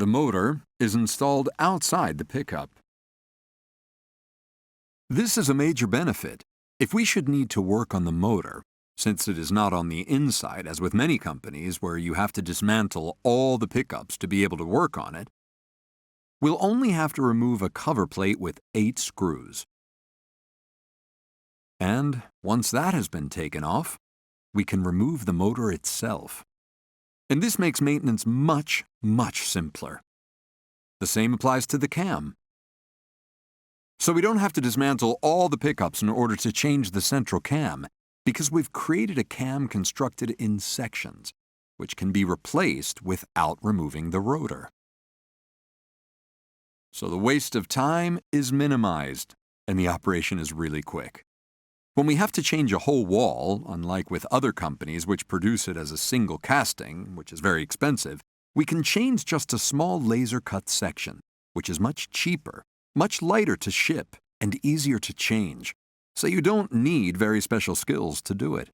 The motor is installed outside the pickup. This is a major benefit. If we should need to work on the motor, since it is not on the inside, as with many companies where you have to dismantle all the pickups to be able to work on it, we'll only have to remove a cover plate with 8 screws. And once that has been taken off, we can remove the motor itself. And this makes maintenance much, much simpler. The same applies to the cam. So we don't have to dismantle all the pickups in order to change the central cam, because we've created a cam constructed in sections, which can be replaced without removing the rotor. So the waste of time is minimized, and the operation is really quick. When we have to change a whole wall, unlike with other companies which produce it as a single casting, which is very expensive, we can change just a small laser-cut section, which is much cheaper, much lighter to ship, and easier to change, so you don't need very special skills to do it.